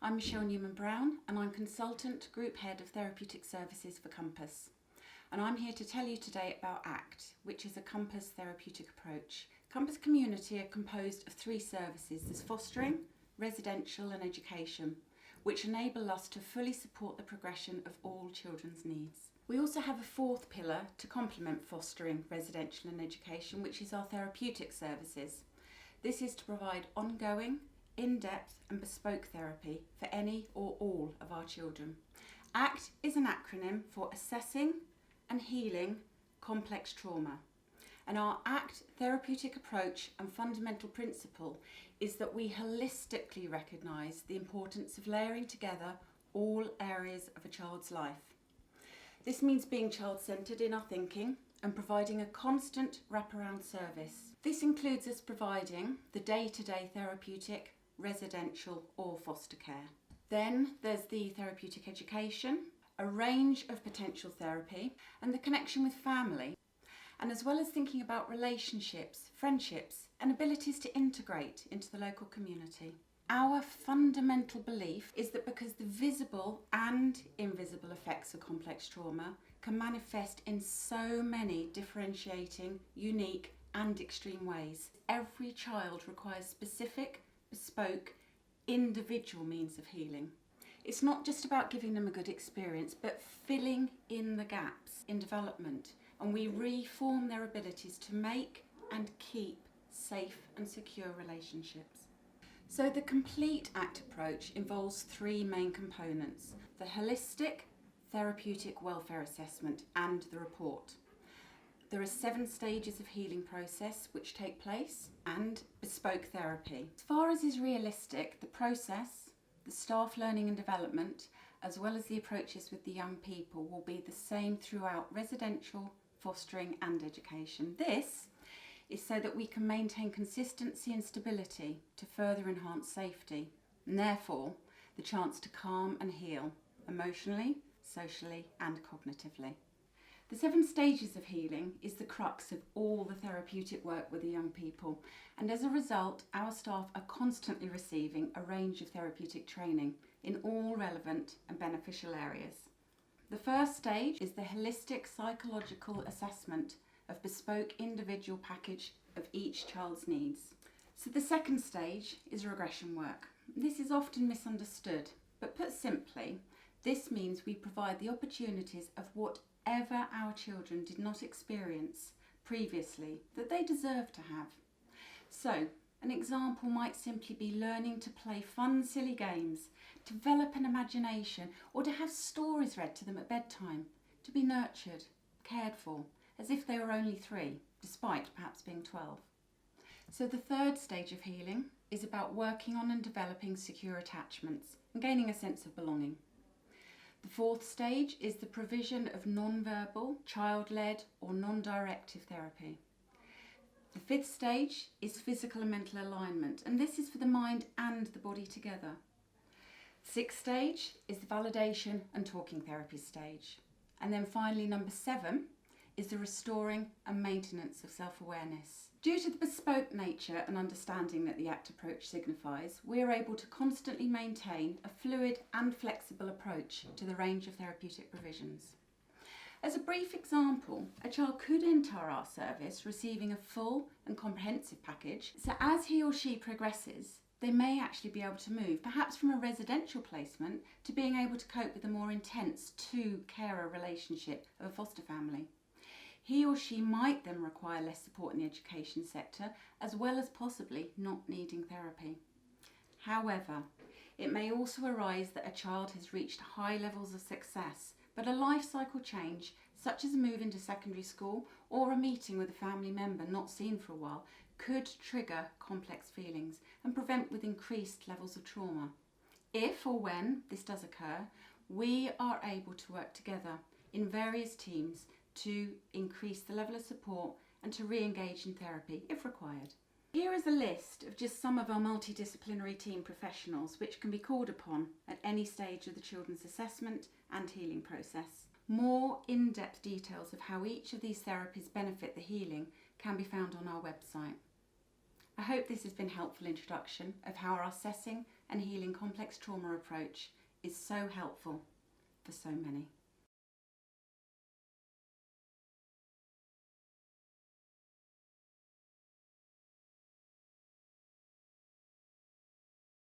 I'm Michelle Newman-Brown and I'm Consultant Group Head of Therapeutic Services for Compass. And I'm here to tell you today about AHCT, which is a Compass therapeutic approach. Compass Community are composed of 3 services. There's fostering, residential and education, which enable us to fully support the progression of all children's needs. We also have a 4th pillar to complement fostering, residential and education, which is our therapeutic services. This is to provide ongoing, in-depth and bespoke therapy for any or all of our children. AHCT is an acronym for Assessing and Healing Complex Trauma. And our AHCT therapeutic approach and fundamental principle is that we holistically recognise the importance of layering together all areas of a child's life. This means being child-centred in our thinking and providing a constant wraparound service. This includes us providing the day-to-day therapeutic, residential or foster care. Then there's the therapeutic education, a range of potential therapy and the connection with family, and as well as thinking about relationships, friendships and abilities to integrate into the local community. Our fundamental belief is that because the visible and invisible effects of complex trauma can manifest in so many differentiating, unique and extreme ways, every child requires specific, bespoke, individual means of healing. It's not just about giving them a good experience, but filling in the gaps in development, and we reform their abilities to make and keep safe and secure relationships. So the complete AHCT approach involves 3 main components: the holistic therapeutic welfare assessment and the report. There are 7 stages of healing process which take place and bespoke therapy. As far as is realistic, the process, the staff learning and development, as well as the approaches with the young people will be the same throughout residential, fostering and education. This is so that we can maintain consistency and stability to further enhance safety and therefore the chance to calm and heal emotionally, socially and cognitively. The 7 stages of healing is the crux of all the therapeutic work with the young people, and as a result our staff are constantly receiving a range of therapeutic training in all relevant and beneficial areas. The first stage is the holistic psychological assessment of bespoke individual package of each child's needs. So the second stage is regression work. This is often misunderstood, but put simply, this means we provide the opportunities of whatever our children did not experience previously that they deserve to have. So an example might simply be learning to play fun, silly games, develop an imagination, or to have stories read to them at bedtime, to be nurtured, cared for, as if they were only 3, despite perhaps being 12. So the third stage of healing is about working on and developing secure attachments and gaining a sense of belonging. The 4th stage is the provision of non-verbal, child-led or non-directive therapy. The 5th stage is physical and mental alignment, and this is for the mind and the body together. The 6th stage is the validation and talking therapy stage. And then finally, number 7 is the restoring and maintenance of self-awareness. Due to the bespoke nature and understanding that the AHCT approach signifies, we are able to constantly maintain a fluid and flexible approach to the range of therapeutic provisions. As a brief example, a child could enter our service receiving a full and comprehensive package, so as he or she progresses, they may actually be able to move, perhaps from a residential placement to being able to cope with a more intense 2-carer relationship of a foster family. He or she might then require less support in the education sector, as well as possibly not needing therapy. However, it may also arise that a child has reached high levels of success, but a life cycle change, such as a move into secondary school or a meeting with a family member not seen for a while, could trigger complex feelings and prevent with increased levels of trauma. If or when this does occur, we are able to work together in various teams to increase the level of support and to re-engage in therapy if required. Here is a list of just some of our multidisciplinary team professionals which can be called upon at any stage of the children's assessment and healing process. More in-depth details of how each of these therapies benefit the healing can be found on our website. I hope this has been a helpful introduction of how our assessing and healing complex trauma approach is so helpful for so many.